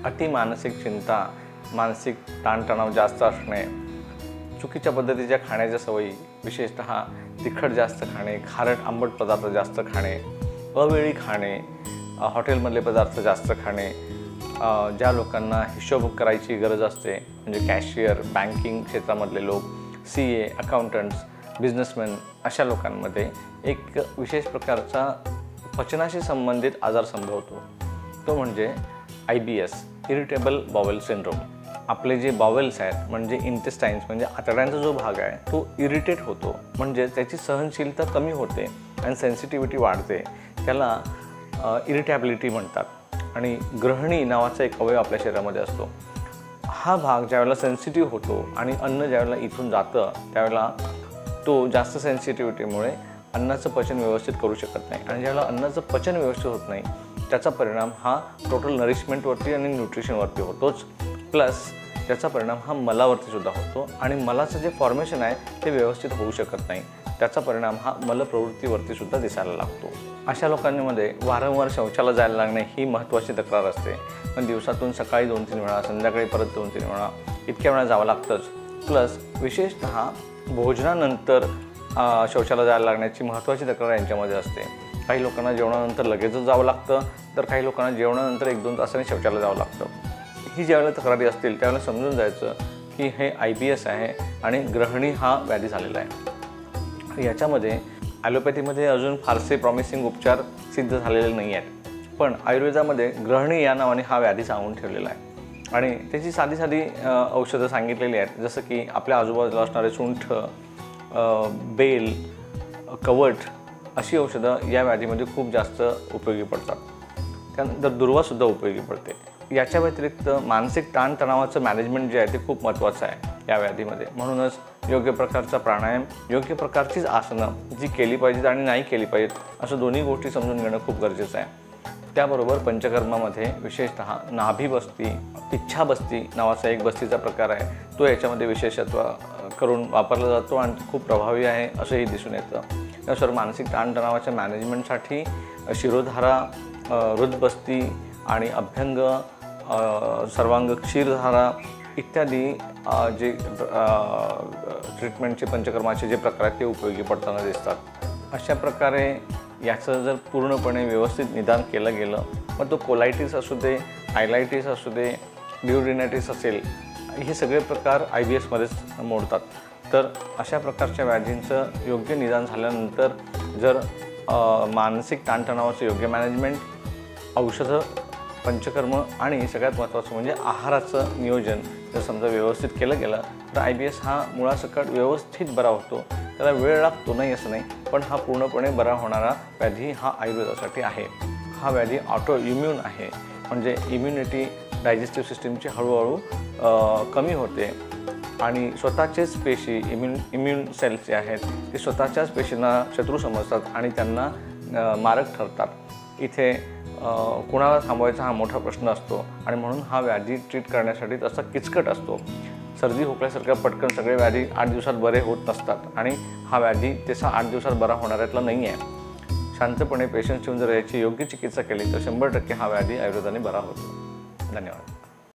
अति मानसिक चिंता, मानसिक ताणतणाव जास्त असणे, चुकीच्या पद्धतीच्या खाण्याच्या सवयी, विशेषतः तिखट जास्त खाणे, खारट आंबट पदार्थ जास्त खाणे, अवेळी खाणे, हॉटेलमधले पदार्थ जास्त खाणे, ज्या लोकांना हिशोब करायची गरज असते म्हणजे कॅशियर, बँकिंग क्षेत्रामधले लोक, CA, अकाउंटंट्स, बिझनेसमॅन अशा लोकांमध्ये एक विशेष प्रकारचा पचनाशी संबंधित आजार संभवतो, तो म्हणजे IBS, इरिटेबल बाउल सिंड्रोम। आपले जे बाउल्स आहेत म्हणजे इंटेस्टाइन्स म्हणजे आतड्यांचा जो भाग आहे तो इरिटेट होतो, म्हणजे त्याची सहनशीलता कमी होते आणि सेन्सिटिव्हिटी वाढते, त्याला इरिटॅबिलिटी म्हणतात। आणि ग्रहणी नावाचा एक अवयव आपल्या शरीरामध्ये असतो, हा भाग ज्यावेळेला सेन्सिटिव्ह होतो आणि अन्न ज्यावेळेला इथून जातं त्यावेळेला तो जास्त सेन्सिटिव्हिटीमुळे अन्नाचं पचन व्यवस्थित करू शकत नाही आणि ज्यावेळेला अन्नाचं पचन व्यवस्थित होत नाही त्याचा परिणाम हा टोटल नरिशमेंटवरती आणि न्यूट्रिशनवरती होतोच, प्लस त्याचा परिणाम हा मलावरती सुद्धा होतो आणि मलाचं जे फॉर्मेशन आहे ते व्यवस्थित होऊ शकत नाही, त्याचा परिणाम हा मलप्रवृत्तीवरती सुद्धा दिसायला लागतो। अशा लोकांमध्ये वारंवार शौचाला जायला लागणे ही महत्त्वाची तक्रार असते, पण दिवसातून सकाळी 2-3 वेळा, संध्याकाळी परत 2-3 वेळा इतक्या वेळा जावं लागतंच, प्लस विशेषतः भोजनानंतर शौचाला जायला लागण्याची महत्त्वाची तक्रार यांच्यामध्ये असते। काही लोकांना जेवणानंतर लगेचच जावं लागतं, तर काही लोकांना जेवणानंतर 1-2 तासांनी शौचाला जावं लागतं। ही ज्यावेळेला तक्रारी असतील त्यावेळेला समजून जायचं की हे IBS आहे आणि ग्रहणी हा व्याधी झालेला आहे। याच्यामध्ये ॲलोपॅथीमध्ये अजून फारसे प्रॉमिसिंग उपचार सिद्ध झालेले नाही आहेत, पण आयुर्वेदामध्ये ग्रहणी या नावाने हा व्याधी सांगून ठेवलेला आहे आणि त्याची साधी साधी औषधं सांगितलेली आहेत, जसं की आपल्या आजूबाजूला असणारे सुंठ, बेल, कवठ अशी औषधं या व्याधीमध्ये खूप जास्त उपयोगी पडतात। त्यानंतर दुर्वासुद्धा उपयोगी पडते। याच्या व्यतिरिक्त मानसिक ताणतणावाचं मॅनेजमेंट जे आहे ते खूप महत्त्वाचं आहे या व्याधीमध्ये, म्हणूनच योग्य प्रकारचा प्राणायाम, योग्य प्रकारचीच आसनं जी केली पाहिजेत आणि नाही केली पाहिजेत असं दोन्ही गोष्टी समजून घेणं खूप गरजेचं आहे। त्याबरोबर पंचकर्मामध्ये विशेषतः नाभी बस्ती, इच्छा बस्ती नावाचा एक बस्तीचा प्रकार आहे, तो याच्यामध्ये विशेषत्व करून वापरला जातो आणि खूप प्रभावी आहे असंही दिसून येतं। त्यानुसार मानसिक ताणतणावाच्या मॅनेजमेंटसाठी शिरोधारा, हृदबस्ती आणि अभ्यंग, सर्वांग क्षीरधारा इत्यादी जे ट्रीटमेंटचे पंचकर्माचे जे प्रकार आहेत ते उपयोगी पडताना दिसतात। अशा प्रकारे याचं जर पूर्णपणे व्यवस्थित निदान केलं गेलं, मग तो कोलायटिस असू दे, आयलायटिस असू दे, ड्युरिनायटिस असेल, हे सगळे प्रकार IBSमध्येच मोडतात। तर अशा प्रकारच्या व्याधींचं योग्य निदान झाल्यानंतर जर मानसिक ताणतणावाचं योग्य मॅनेजमेंट, औषधं, पंचकर्म आणि सगळ्यात महत्त्वाचं म्हणजे आहाराचं नियोजन जर समजा व्यवस्थित केलं गेलं तर IBS हा मुळासकट व्यवस्थित बरा होतो। त्याला वेळ लागतो नाही असं नाही, पण हा पूर्णपणे बरा होणारा व्याधी हा आयुर्वेदासाठी आहे। हा व्याधी ऑटो इम्यून आहे, म्हणजे इम्युनिटी डायजेस्टिव्ह सिस्टीमची हळूहळू कमी होते आणि स्वतःचेच पेशी इम्यून सेल्स जे आहेत ते स्वतःच्याच पेशींना शत्रू समजतात आणि त्यांना मारक ठरतात। इथे कुणाला थांबवायचा हा मोठा प्रश्न असतो आणि म्हणून हा व्याधी ट्रीट करण्यासाठी तसा किचकट असतो। सर्दी खोकल्यासारख्या पटकन सगळे व्याधी 8 दिवसात बरे होत नसतात आणि हा व्याधी तसा 8 दिवसात बरा होणाऱ्यातला नाही आहे। शांतपणे पेशन्स ठेवून जर याची योग्य चिकित्सा केली तर 100% हा व्याधी आयुर्वेदाने बरा होतो। धन्यवाद।